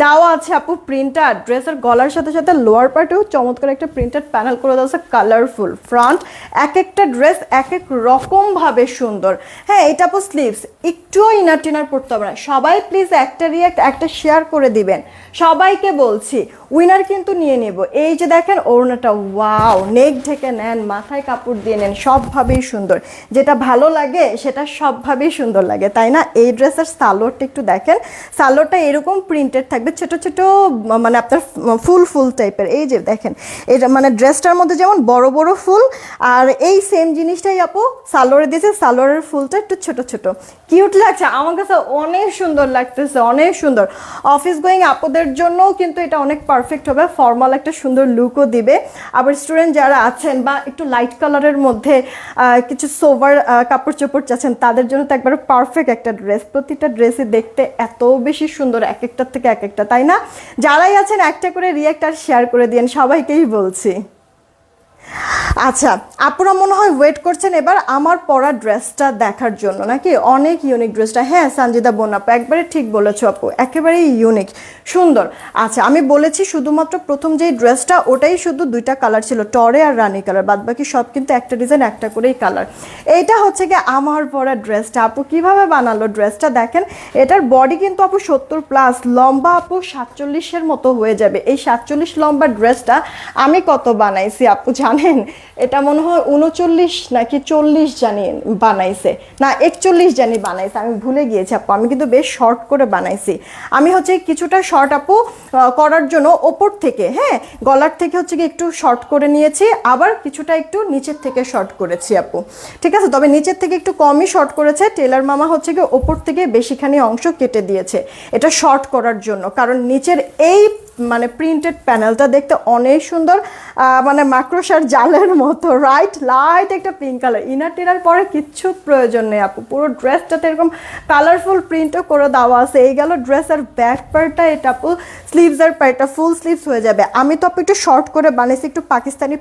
Speaker 1: দেওয়া আছে আপু প্রিন্টটা। ড্রেসের গলার সাথে সাথে লোয়ার পার্টেও চমৎকার একটা প্রিন্টেড প্যানেল করে দেওয়া আছে, কালারফুল ফ্রন্ট। এক একটা ড্রেস এক এক রকমভাবে সুন্দর। হ্যাঁ এটা আপু স্লিভস, একটুও ইনার টিনার পড়তে হবে না। সবাই প্লিজ একটা রিয়াক্ট একটা শেয়ার করে দিবেন, সবাইকে বলছি। উইনার কিন্তু নিয়ে নেব। এই যে দেখেন ওড়নাটা, ওয়াও, নেক ঢেকে নেন, মাথায় কাপড় দিয়ে নেন, সবভাবেই সুন্দর। যেটা ভালো লাগে সেটা সবভাবেই সুন্দর লাগে, তাই না? এই ড্রেসের সালোয়ারটা একটু দেখেন, সালোয়ারটা এরকম প্রিন্টেড থাকবে, ছোট ছোট মানে আপনার ফুল টাইপের। এই যে দেখেন এটা মানে ড্রেসটার মধ্যে যেমন বড় বড় ফুল, আর এই সেম জিনিসটাই আপু সালোয়ারে দিয়েছে, সালোয়ারের ফুলটা একটু ছোট ছোট, কিউট লাগছে আমার কাছে, অনেক সুন্দর লাগতেছে, অনেক সুন্দর। অফিস গোয়িং আপুদের জন্যও কিন্তু এটা অনেক পারফেক্ট হবে, ফর্মাল একটা সুন্দর লুকও দিবে। আবার স্টুডেন্ট যারা আছেন বা একটু লাইট কালারের মধ্যে কিছু সোভার কাপড় চোপড় চাচ্ছেন তাদের জন্য তো একবারে পারফেক্ট একটা ড্রেস। প্রতিটা ড্রেসই দেখতে এত বেশি সুন্দর, এক একটার থেকে এক একটা, তাই না? যারাই আছেন একটা করে রিঅ্যাক্ট আর শেয়ার করে দিন, সবাইকেই বলছি। আচ্ছা আপুরা মনে হয় ওয়েট করছেন এবার আমার পরা ড্রেসটা দেখার জন্য নাকি? অনেক ইউনিক ড্রেসটা। হ্যাঁ সানজিদা বোন আপু একবারে ঠিক বলেছো আপু, একেবারেই ইউনিক সুন্দর। আচ্ছা আমি বলেছি শুধুমাত্র প্রথম যেই ড্রেসটা ওটাই শুধু দুইটা কালার ছিল, টরে আর রানী কালার, বাদ বাকি সব কিন্তু একটা ডিজাইন একটা করেই কালার। এইটা হচ্ছে কি আমার পরা ড্রেসটা। আপু কিভাবে বানালো ড্রেসটা দেখেন, এটার বডি কিন্তু আপু 70+, লম্বা আপু 47-এর মতো হয়ে যাবে। এই 47 লম্বা ড্রেসটা আমি কত বানাইছি আপু জানেন? এটা মনে হয় 39 নাকি 40 জানি বানাইছে, না 41 জানি বানাইছে, আমি ভুলে গিয়েছি আপু। আমি কিন্তু বেশ শর্ট করে বানাইছি। আমি হচ্ছে কিছুটা শর্ট আপু করার জন্য ওপর থেকে, হ্যাঁ গলার থেকে হচ্ছে কি একটু শর্ট করে নিয়েছি, আবার কিছুটা একটু নিচের থেকে শর্ট করেছি আপু, ঠিক আছে? তবে নিচের থেকে একটু কমই শর্ট করেছে, টেলার মামা হচ্ছে কি ওপর থেকে বেশিখানি অংশ কেটে দিয়েছে এটা শর্ট করার জন্য, কারণ নিচের এই মানে প্রিন্টেড প্যানেলটা দেখতে অনেক সুন্দর, মানে মাকড়সার জালের মতো, রাইট? লাইট একটা পিঙ্ক কালার, ইনার টিনার পরে কিচ্ছু প্রয়োজন নেই আপু, পুরো ড্রেসটাতে এরকম কালারফুল প্রিন্টও করে দেওয়া আছে। এই গেল ড্রেসের ব্যাক পার্টটা, এটা আপু স্লিভসের পার্টটা ফুল স্লিভস হয়ে যাবে। আমি তো আপু একটু শর্ট করে বানিয়েছি একটু পাকিস্তানি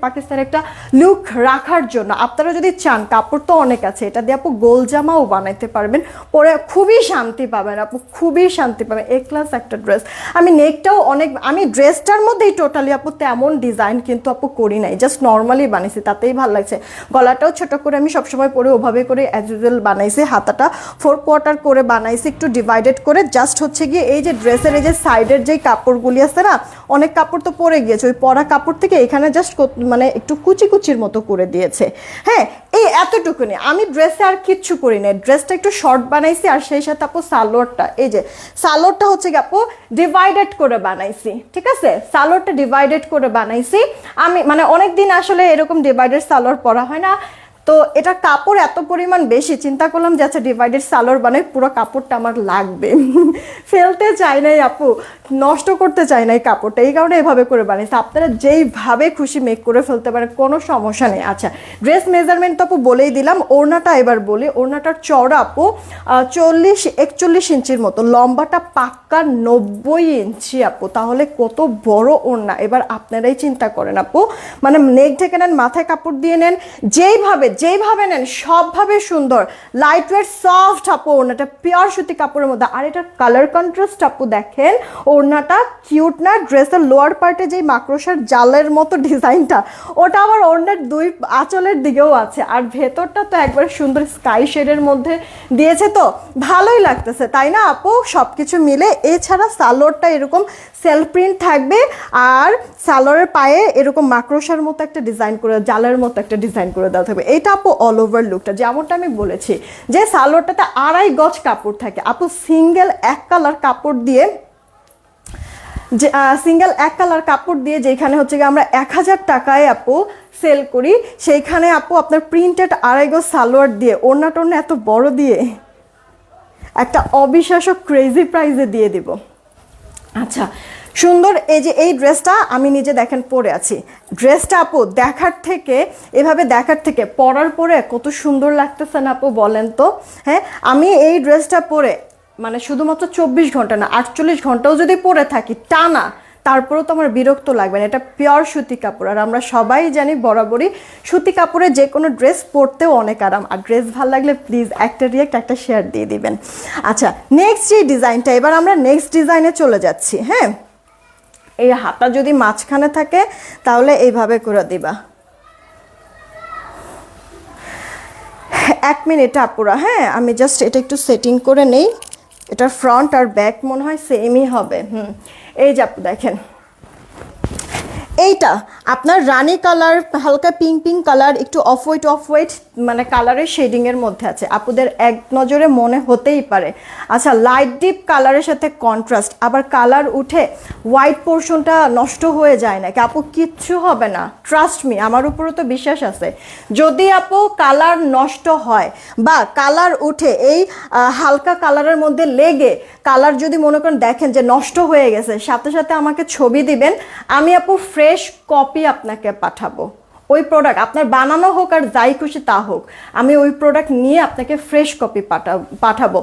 Speaker 1: একটা লুক রাখার জন্য। আপনারা যদি চান, কাপড় তো অনেক আছে, এটা দিয়ে আপু গোল জামাও বানাইতে পারবেন, পরে খুবই শান্তি পাবেন আপু, খুবই শান্তি পাবেন। এ ক্লাস একটা ড্রেস। আমি নেকটাও অনেক, আমি ড্রেসটার মধ্যেই টোটালি আপু তেমন ডিজাইন কিন্তু আপু করি নাই, জাস্ট নর্মালি বানিয়েছি, তাতেই ভালো লাগছে। গলাটাও ছোট করে আমি সবসময় পরে ওভাবে করে অ্যাজ ইউজুয়াল বানাইছি, হাতাটা 4 কোয়ার্টার করে বানাইছি, একটু ডিভাইডেড করে। জাস্ট হচ্ছে গিয়ে এই যে ড্রেসের এই যে সাইডের যে কাপড়গুলি আছে না, অনেক কাপড় তো পরে গিয়েছে, ওই পরা কাপড় থেকে এখানে জাস্ট মানে একটু কুচির মতো করে দিয়েছে। হ্যাঁ এই এতটুকুনি, আমি ড্রেসে আর কিচ্ছু করি না, ড্রেসটা একটু শর্ট বানাইছি, আর সেই সাথে আপু সালোয়ারটা, এই যে সালোয়ারটা হচ্ছে কি আপু ডিভাইডেড করে বানাইছি, ঠিক আছে? সালোয়ারটা ডিভাইডেড করে বানাইছি আমি, মানে অনেকদিন আসলে এরকম ডিভাইডেড সালোয়ার পরা হয় না, তো এটা কাপড় এত পরিমাণ বেশি, চিন্তা করলাম যে আচ্ছা ডিভাইডেড সালোয়ার বানাই, পুরো কাপড়টা আমার লাগবে, ফেলতে চাই নাই আপু, নষ্ট করতে চাই নাই কাপড়টা, এই কারণে এভাবে করে বানিয়েছি। আপনারা যেইভাবে খুশি মেক করে ফেলতে পারেন, কোনো সমস্যা নেই। আচ্ছা ড্রেস মেজারমেন্ট তো আপু বলেই দিলাম। ওড়নাটা এবার বলি, ওড়নাটার চওড়া আপু 40-41 ইঞ্চির মতো, লম্বাটা পাক্কা 90 ইঞ্চি আপু। তাহলে কত বড় ওড়না, এবার আপনারাই চিন্তা করেন আপু, মানে নেক ঢেকে নেন, মাথায় কাপড় দিয়ে নেন, যেইভাবে নেন সবভাবে সুন্দর, লাইট ওয়েট সফট আপু। ওড়নাটা পিওর সুতি কাপড়ের মধ্যে, আর এটার কালার কন্ট্রাস্ট আপু দেখেন, ওড়নাটা কিউট না? ড্রেসের লোয়ার পার্টে যেই মাকড়সার জালের মতো ডিজাইনটা, ওটা আবার ওড়নার দুই আঁচলের দিকেও আছে, আর ভেতরটা তো একবার সুন্দর স্কাই শেডের মধ্যে দিয়েছে, তো ভালোই লাগতেছে তাই না আপু? সব কিছু মিলে। এছাড়া সালোয়ারটা এরকম সেলফ প্রিন্ট থাকবে, আর সালোয়ারের পায়ে এরকম মাকড়সার মতো একটা ডিজাইন করে, জালের মতো একটা ডিজাইন করে দেওয়া থাকবে। এটা আপু অল ওভার লুকটা, যেমনটা আমি বলেছি যে সালোয়ারটাতে 2.5 গজ কাপড় থাকে আপু, সিঙ্গেল এক কালার কাপড় দিয়ে, যে সিঙ্গেল এক কালার কাপড় দিয়ে যেখানে হচ্ছে গিয়ে আমরা 1000 টাকায় আপু সেল করি, সেইখানে আপু আপনার প্রিন্টেড 2.5 গজ সালোয়ার দিয়ে, ওড়না টোড়না এত বড় দিয়ে একটা অবিশ্বাস্য ক্রেজি প্রাইসে দিয়ে দিব। আচ্ছা সুন্দর, এই যে এই ড্রেসটা আমি নিজে দেখেন পরে আছি, ড্রেসটা আপু এভাবে দেখার থেকে পরার পরে কত সুন্দর লাগতেছে না আপু, বলেন তো? হ্যাঁ, আমি এই ড্রেসটা পরে মানে শুধুমাত্র 24 ঘন্টা না, 48 ঘন্টাও যদি পরে থাকি টানা, তারপরেও তো আমার বিরক্ত লাগবে না। এটা পিওর সুতি কাপড়, আর আমরা সবাই জানি বরাবরই সুতি কাপড়ে যে কোনো ড্রেস পরতেও অনেক আরাম। আর ড্রেস ভালো লাগলে প্লিজ একটা রিয়েক্ট, একটা শেয়ার দিয়ে দিবেন। আচ্ছা নেক্সট যে ডিজাইনটা, এবার আমরা নেক্সট ডিজাইনে চলে যাচ্ছি। হ্যাঁ, এই হাতা যদি মাঝখানে থাকে তাহলে এইভাবে করে দিবা। 1 মিনিট আপুরা, হ্যাঁ আমি জাস্ট এটা একটু সেটিং করে নেই। এটার ফ্রন্ট আর ব্যাক মনে হয় সেমই হবে। এই যে আপু দেখেন, এইটা আপনার রানি কালার, হালকা পিঙ্ক কালার, একটু অফ হোয়াইট মানে কালারের শেডিংয়ের মধ্যে আছে। আপুদের এক নজরে মনে হতেই পারে আচ্ছা লাইট ডিপ কালারের সাথে কন্ট্রাস্ট, আবার কালার উঠে হোয়াইট পোর্শনটা নষ্ট হয়ে যায় না কি আপু? কিচ্ছু হবে না, ট্রাস্ট মি, আমার উপরও তো বিশ্বাস আছে। যদি আপু কালার নষ্ট হয় বা কালার উঠে এই হালকা কালারের মধ্যে লেগে কালার যদি মনে করেন দেখেন যে নষ্ট হয়ে গেছে, সাথে সাথে আমাকে ছবি দিবেন, আমি আপু ফ্রেশ কপি আপনাকে পাঠাবো। ওই প্রোডাক্ট আপনার বানানো হোক আর যাই খুশি তা হোক, আমি ওই প্রোডাক্ট নিয়ে আপনাকে ফ্রেশ কপি পাঠাবো।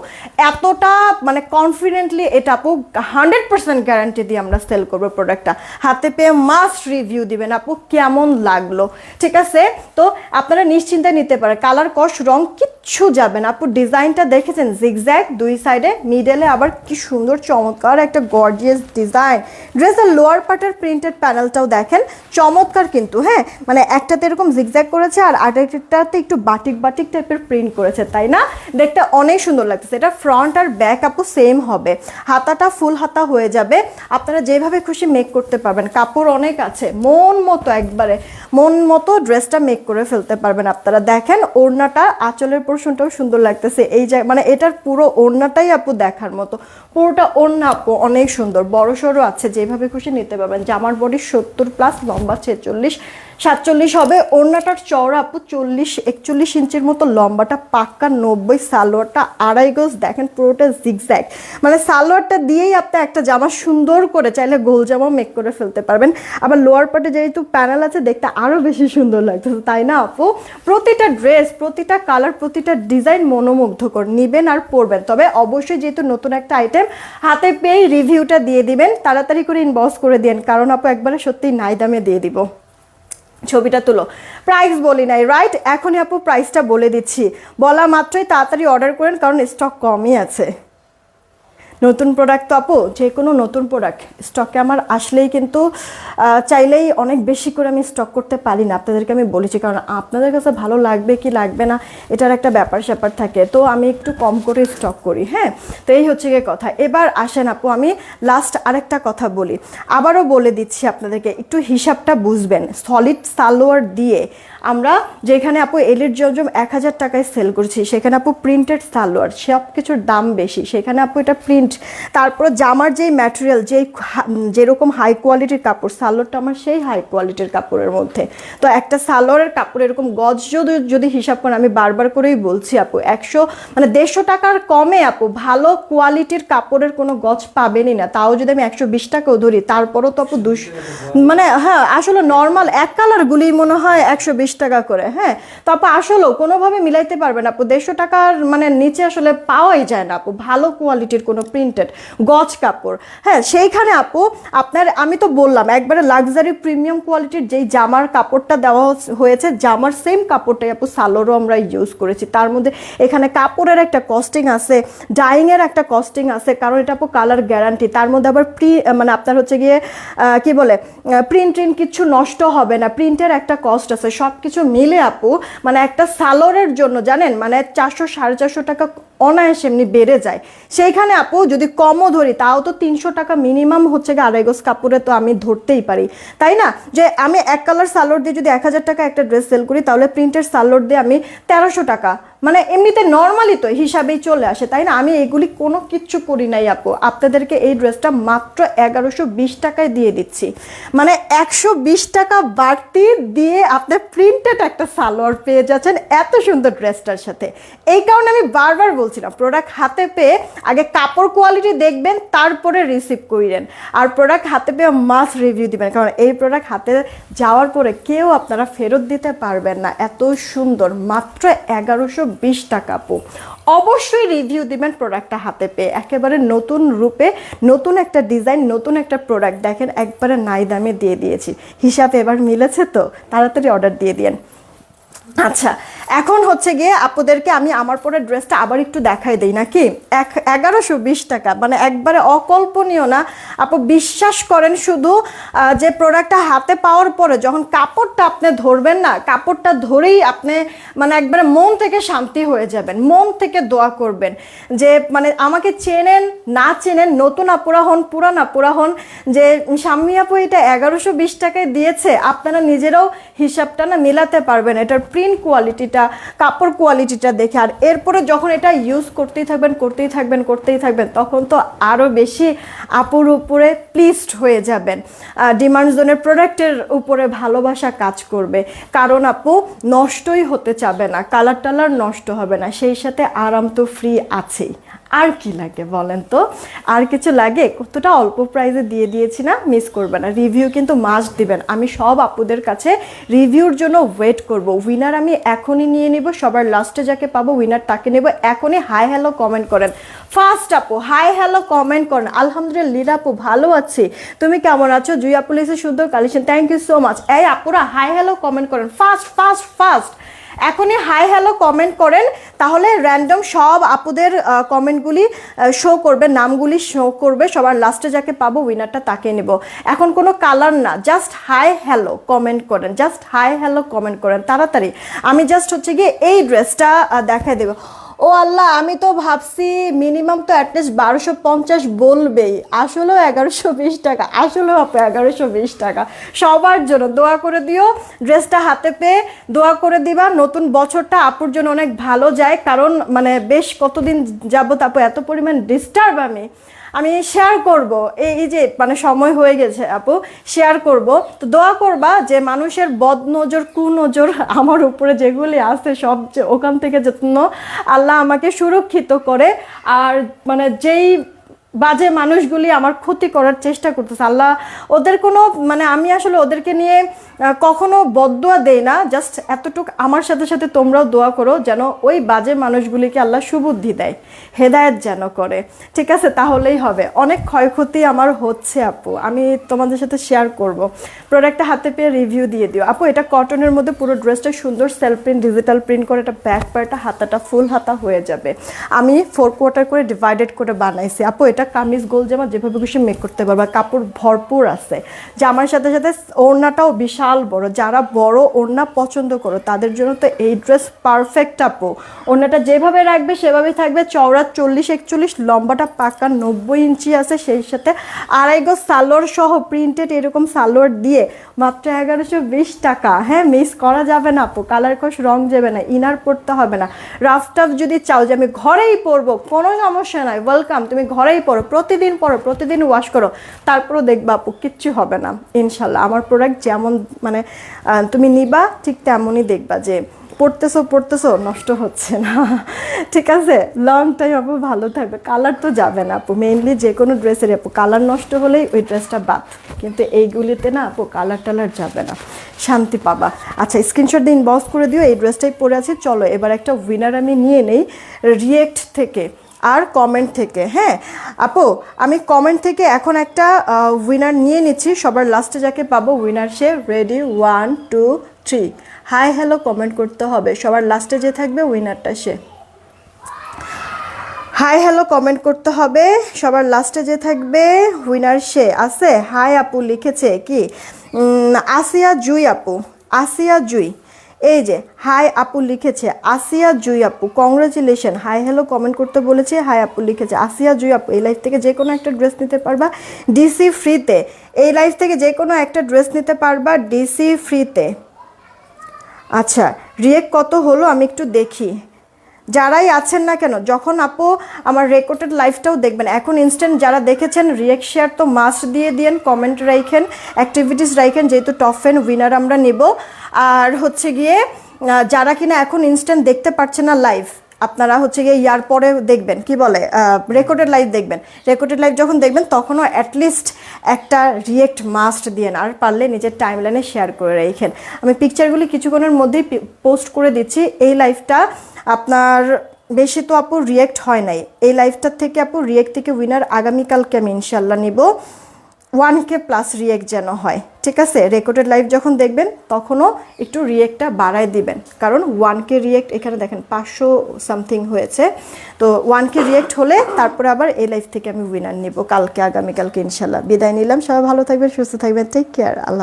Speaker 1: এতটা মানে কনফিডেন্টলি এটা আপু 100% গ্যারান্টি দিয়ে আমরা সেল করবো প্রোডাক্টটা। হাতে পেয়ে মাস্ট রিভিউ দিবেন আপু কেমন লাগলো, ঠিক আছে? তো আপনারা নিশ্চিন্তে নিতে পারেন, কালার কস রং কিচ্ছু যাবে না আপু। ডিজাইনটা দেখেছেন জিগজ্যাগ দুই সাইডে, মিডলে আবার কি সুন্দর চমৎকার একটা গর্জিয়াস ডিজাইন। ড্রেসের লোয়ার পার্টের প্রিন্টেড প্যানেলটাও দেখেন চমৎকার কিন্তু, হ্যাঁ মানে একটাতে এরকম জিগজ্যাগ করেছে আর আরেকটাতে একটু বাটিক টাইপের প্রিন্ট করেছে, তাই না? দেখতে অনেক সুন্দর লাগতেছে। এটা ফ্রন্ট আর ব্যাক আপু সেম হবে, হাতাটা ফুল হাতা হয়ে যাবে। আপনারা যেভাবে খুশি মেক করতে পারবেন, কাপড় অনেক আছে, মন মতো ড্রেসটা মেক করে ফেলতে পারবেন আপনারা। দেখেন ওড়নাটা, আঁচলের পোর্শনটাও সুন্দর লাগতেছে, এই যে মানে এটার পুরো ওড়নাটাই আপু দেখার মতো, পুরোটা ওড়না আপু অনেক সুন্দর, বড় সড়ো আছে, যেভাবে খুশি নিতে পারবেন। জামার বডি 70+, লম্বা 46-47 হবে। ওড়নাটার চওড়া আপু 40-41 ইঞ্চির মতো, লম্বাটা পাক্কা 90, সালোয়ারটা 2.5 গজ, দেখেন পুরোটা জিগজ্যাগ, মানে সালোয়ারটা দিয়েই আপনি একটা জামা সুন্দর করে চাইলে গোল জামা মেক করে ফেলতে পারবেন। আবার লোয়ার পার্টে যেহেতু প্যানেল আছে দেখতে আরও বেশি সুন্দর লাগতেছে, তাই না আপু? প্রতিটা ড্রেস, প্রতিটা কালার, প্রতিটা ডিজাইন মনোমুগ্ধকর, নিবেন আর পরবেন। তবে অবশ্যই যেহেতু নতুন একটা আইটেম হাতে পেয়ে রিভিউটা দিয়ে দিবেন, তাড়াতাড়ি করে ইনবক্স করে দিন, কারণ আপু একবারে সত্যি নাই দামে দিয়ে দিব। ছবিটা তুলো, প্রাইস বলি নাই রাইট, এখনই আপু প্রাইসটা বলে দিচ্ছি, বলা মাত্রই তাড়াতাড়ি অর্ডার করেন কারণ স্টক কমই আছে। নতুন প্রোডাক্ট তো আপু, যে কোনো নতুন প্রোডাক্ট স্টকে আমার আসলেই কিন্তু চাইলেই অনেক বেশি করে আমি স্টক করতে পারি না, আপনাদেরকে আমি বলেছি, কারণ আপনাদের কাছে ভালো লাগবে কি লাগবে না এটার একটা ব্যাপার থাকে, তো আমি একটু কম করে স্টক করি। হ্যাঁ, তো এই হচ্ছে গিয়ে কথা। এবার আসেন আপু, আমি লাস্ট আরেকটা কথা বলি, আবারও বলে দিচ্ছি আপনাদেরকে, একটু হিসাবটা বুঝবেন। সলিড সালোয়ার দিয়ে আমরা যেখানে আপু এলিট জমজম 1000 টাকায় সেল করছি, সেখানে আপু প্রিন্টেড সালোয়ার, সব কিছুর দাম বেশি, সেখানে আপু এটা প্রিন্ট, তারপর জামার যেই ম্যাটেরিয়াল, যেরকম হাই কোয়ালিটির কাপড়, সালোয়ারটা আমার সেই হাই কোয়ালিটির কাপড়ের মধ্যে। তো একটা সালোয়ারের কাপড় এরকম গজ যদি হিসাব করেন, আমি বারবার করেই বলছি আপু 150 টাকার কমে আপু ভালো কোয়ালিটির কাপড়ের কোনো গজ পাবেনই না। তাও যদি আমি 120 টাকাও ধরি, তারপরও তো আপু 200, মানে হ্যাঁ আসলে নর্মাল এক কালারগুলি মনে হয় 120 টাকা করে। হ্যাঁ, তো আপু আসলেও কোনোভাবে মিলাইতে পারবেন আপু, 150 টাকার মানে নিচে আসলে পাওয়াই যায় না আপু ভালো কোয়ালিটির কোনো প্রিন্টেড গজ কাপড়। হ্যাঁ, সেইখানে আপু আপনার আমি তো বললাম একবারে লাক্সারি প্রিমিয়াম কোয়ালিটির যেই জামার কাপড়টা দেওয়া হয়েছে, জামার সেম কাপড়টাই আপু সালোয়ারও আমরা ইউজ করেছি। তার মধ্যে এখানে কাপড়ের একটা কস্টিং আছে, ডাইংয়ের একটা কস্টিং আছে, কারণ এটা আপু কালার গ্যারান্টি। তার মধ্যে আবার মানে আপনার হচ্ছে গিয়ে কি বলে প্রিন্ট কিছু নষ্ট হবে না, প্রিন্টের একটা কস্ট আছে। সব কিছু মিলে আপু মানে একটা সালোয়ারের জন্য জানেন মানে 400-450 টাকা অনায়াসে এমনি বেড়ে যায়। সেইখানে আপু যদি কমও ধরি, তাও তো 300 টাকা মিনিমাম হচ্ছে গিয়ে আড়াই গজ কাপড়ে তো আমি ধরতেই পারি, তাই না? যে আমি এক কালার সালোয়ার দিয়ে যদি 1000 টাকা একটা ড্রেস সেল করি, তাহলে প্রিন্টের সালোয়ার দিয়ে আমি 1300 টাকা, মানে এমনিতে নর্মালি তো হিসাবেই চলে আসে, তাই না? আমি এগুলি কোনো কিচ্ছু করি নাই আপু, আপনাদেরকে এই ড্রেসটা মাত্র 1120 টাকায় দিয়ে দিচ্ছি। মানে 120 টাকা বাড়তি দিয়ে আপনি প্রিন্টেড একটা সালোয়ার পেয়ে যাচ্ছেন এত সুন্দর ড্রেসটার সাথে। এই কারণে আমি বারবার বলছিলাম প্রোডাক্ট হাতে পেয়ে আগে কাপড় কোয়ালিটি দেখবেন, তারপরে রিসিভ করিলেন, আর প্রোডাক্ট হাতে পেয়ে মাস্ট রিভিউ দিবেন, কারণ এই প্রোডাক্ট হাতে যাওয়ার পরে কেউ আপনারা ফেরত দিতে পারবেন না। এত সুন্দর, মাত্র 1120 টাকা আপু। অবশ্যই রিভিউ দিবেন প্রোডাক্টটা হাতে পেয়ে, একেবারে নতুন রূপে, নতুন একটা ডিজাইন, নতুন একটা প্রোডাক্ট। দেখেন একবারে নাই দামে দিয়ে দিয়েছি, হিসাবে এবার মিলেছে তো, তাড়াতাড়ি অর্ডার দিয়ে দিন। আচ্ছা, এখন হচ্ছে গিয়ে আপনাদেরকে আমি আমার পরে ড্রেসটা আবার একটু দেখাই দিই নাকি। 1120 টাকা মানে একবারে অকল্পনীয় না আপু, বিশ্বাস করেন। শুধু যে প্রোডাক্টটা হাতে পাওয়ার পরে যখন কাপড়টা আপনি ধরবেন না, কাপড়টা ধরেই আপনি মানে একবারে মন থেকে শান্তি হয়ে যাবেন, মন থেকে দোয়া করবেন যে মানে আমাকে চেনেন না চেনেন, নতুন আপুরা হন পুরান আপুরা হন, যে শাম্মী আপু এটা 1120 টাকায় দিয়েছে, আপনারা নিজেরাও হিসাবটা না মিলাতে পারবেন এটার প্রিন্ট কোয়ালিটিটা, কাপড় কোয়ালিটিটা দেখে। আর এরপরে যখন এটা ইউজ করতেই থাকবেন, তখন তো আরও বেশি আপুর উপরে প্লিজড হয়ে যাবেন, ডিমান্ড জোনের প্রোডাক্টের উপরে ভালোবাসা কাজ করবে, কারণ আপু নষ্টই হতে চাবে না, কালার টালার নষ্ট হবে না, সেই সাথে আরাম তো ফ্রি আছেই। আর কি লাগে বলেন তো, আর কিছু লাগে? কতটা অল্প প্রাইসে দিয়ে দিয়েছি না, মিস করবে না। রিভিউ কিন্তু মাস্ট দিবেন, আমি সব আপুদের কাছে রিভিউর জন্য ওয়েট করব। উইনার আমি এখনই নিয়ে নিব, সবার লাস্টে যাকে পাবো উইনার তাকে নেব। এখনই হাই হ্যালো কমেন্ট করেন, ফার্স্ট আপু হাই হ্যালো কমেন্ট করেন। আলহামদুলিল্লাহ আপু ভালো আছি, তুমি কেমন আছো? জুই আপু লিখেছে সুন্দর collection, thank you so much. এই আপুরা হাই হ্যালো কমেন্ট করেন, ফার্স্ট এখনই হাই হ্যালো কমেন্ট করেন, তাহলে র্যান্ডম সব আপুদের কমেন্টগুলি শো করবে, নামগুলি শো করবে, সবার লাস্টে যাকে পাবো উইনারটা তাকে নেব। এখন কোনো কালার না, জাস্ট হাই হ্যালো কমেন্ট করেন, জাস্ট হাই হ্যালো কমেন্ট করেন তাড়াতাড়ি। আমি জাস্ট হচ্ছে গিয়ে এই ড্রেসটা দেখাই দেবো। ও আল্লাহ, আমি তো ভাবছি মিনিমাম তো অ্যাটলিস্ট 1250 বলবেই, আসলেও 1120 টাকা, আসলেও আপু 1120 টাকা। সবার জন্য দোয়া করে দিও, ড্রেসটা হাতে পেয়ে দোয়া করে দিবা, নতুন বছরটা আপুর জন্য অনেক ভালো যায়, কারণ মানে বেশ কতদিন যাবত আপু এত পরিমাণ ডিস্টার্ব আমি শেয়ার করব, এই যে মানে সময় হয়ে গেছে আপু, শেয়ার করব। তো দোয়া করবা যে মানুষের বদনজর কুনজর আমার উপরে যেগুলি আছে সব ওখান থেকে যত্ন আল্লাহ আমাকে সুরক্ষিত করে। আর মানে যেই বাজে মানুষগুলি আমার ক্ষতি করার চেষ্টা করতেছে, আল্লাহ ওদের কোনো মানে আমি আসলে ওদেরকে নিয়ে কখনো বদদোয়া দেই না, জাস্ট এতটুকু আমার সাথে সাথে তোমরাও দোয়া করো যেন ওই বাজে মানুষগুলিকে আল্লাহ সুবুদ্ধি দেয়, হেদায়েত যেন করে, ঠিক আছে? তাহলেই হবে। অনেক ক্ষয়ক্ষতি আমার হচ্ছে আপু, আমি তোমাদের সাথে শেয়ার করব। প্রোডাক্টটা হাতে পেয়ে রিভিউ দিয়ে দিও আপু। এটা কটনের মধ্যে, পুরো ড্রেসটা সুন্দর সেলফ প্রিন্ট, ডিজিটাল প্রিন্ট করে, এটা ব্যাক পার্টটা হাতাটা ফুল হাতা হয়ে যাবে। আমি 4 কোয়ার্টার করে ডিভাইডেড করে বানাইছি আপু, এটা এটা কামিজ গোল জামা যেভাবে খুশি মেক করতে পারবা, কাপড় ভরপুর আছে। জামার সাথে সাথে ওড়নাটাও বিশাল বড়, যারা বড় ওড়না পছন্দ করো তাদের জন্য তো এই ড্রেস পারফেক্ট আপু। ওড়নাটা যেভাবে রাখবে সেভাবেই থাকবে, চওড়া 40-41, লম্বাটা পাকা 90 ইঞ্চি আছে, সেই সাথে 2.5 গজ সালোয়ার সহ প্রিন্টেড এরকম সালোয়ার দিয়ে মাত্র 1120 টাকা। হ্যাঁ, মিস করা যাবে না আপু, কালার কোশ রং যাবে না, ইনার পরতে হবে না। রাফ টাফ যদি চাও যে আমি ঘরেই পরবো, কোনো সমস্যা নাই, ওয়েলকাম, তুমি ঘরেই পরো, প্রতিদিন পরো, প্রতিদিন ওয়াশ করো, তারপরও দেখবা আপু কিচ্ছু হবে না ইনশাল্লাহ। আমার প্রোডাক্ট যেমন মানে তুমি নিবা ঠিক তেমনই দেখবা যে পড়তেছো নষ্ট হচ্ছে না, ঠিক আছে, লং টাইম আপু ভালো থাকবে। কালার তো যাবে না আপু, মেইনলি যে কোনো ড্রেসের আপু কালার নষ্ট হলেই ওই ড্রেসটা বাদ, কিন্তু এইগুলিতে না আপু কালার টালার যাবে না, শান্তি পাবা। আচ্ছা, স্ক্রিনশট দিয়ে ইনবক্স করে দিও, এই ড্রেসটাই পরে আছি। চলো এবার একটা উইনার আমি নিয়ে নেই রিয়েক্ট থেকে আর কমেন্ট থেকে। হ্যাঁ আপু, আমি কমেন্ট থেকে এখন একটা উইনার নিয়ে নিচ্ছি, সবার লাস্টে যাকে পাবো উইনার সে। রেডি, 1 2 3, হাই হ্যালো কমেন্ট করতে হবে, সবার লাস্টে যে থাকবে উইনারটা সে। হাই হ্যালো কমেন্ট করতে হবে, সবার লাস্টে যে থাকবে উইনার সে। আছে হাই আপু লিখেছে কি আসিয়া জুই আপু, আসিয়া জুই, এই যে হাই আপু লিখেছে আসিয়া জুই আপু, কংগ্রাচুলেশন। হাই হ্যালো কমেন্ট করতে বলেছে, হাই আপু লিখেছে আসিয়া জুই আপু। এই লাইফ থেকে যে কোনো একটা ড্রেস নিতে পারবা ডিসি ফ্রিতে, এই লাইফ থেকে যে কোনো একটা ড্রেস নিতে পারবা ডিসি ফ্রিতে। আচ্ছা, রিয়েক্ট কত হলো আমি একটু দেখি, যারাই আছেন না কেন, যখন আপু আমার রেকর্ডেড লাইভটাও দেখবেন, এখন ইনস্ট্যান্ট যারা দেখেছেন রিয়েক্ট শেয়ার তো মাস্ট দিয়ে দিন, কমেন্ট রাইখেন, অ্যাক্টিভিটিস রাইখেন, যেহেতু টপ 10 উইনার আমরা নেব। আর হচ্ছে গিয়ে যারা কিনা এখন ইনস্ট্যান্ট দেখতে পারছেন না লাইভ, আপনারা হচ্ছে গিয়ে ইয়ার পরে দেখবেন, কি বলে রেকর্ডেড লাইভ দেখবেন, রেকর্ডেড লাইভ যখন দেখবেন তখনও অ্যাটলিস্ট একটা রিয়েক্ট মাস্ট দিয়েন, আর পারলে নিজের টাইমলাইনে শেয়ার করে রেখেন। আমি পিকচারগুলি কিছুক্ষণের মধ্যেই পোস্ট করে দিচ্ছি। এই লাইভটা আপনার বেশি তো আপু রিয়েক্ট হয় নাই, এই লাইভটার থেকে আপু রিয়েক্ট থেকে উইনার আগামীকালকে আমি ইনশাল্লাহ নিব, 1K প্লাস রিয়েক্ট যেন হয়, ঠিক আছে। রেকর্ডেড লাইভ যখন দেখবেন তখনও একটু রিয়েক্টটা বাড়ায় দিবেন, কারণ 1K রিয়েক্ট এখানে দেখেন 500 সামথিং হয়েছে, তো 1K রিয়েক্ট হলে তারপরে আবার এই লাইভ থেকে আমি উইনার নিব কালকে, আগামীকালকে ইনশাল্লাহ। বিদায় নিলাম, সবাই ভালো থাকবেন, সুস্থ থাকবেন, টেক কেয়ার, আল্লাহ।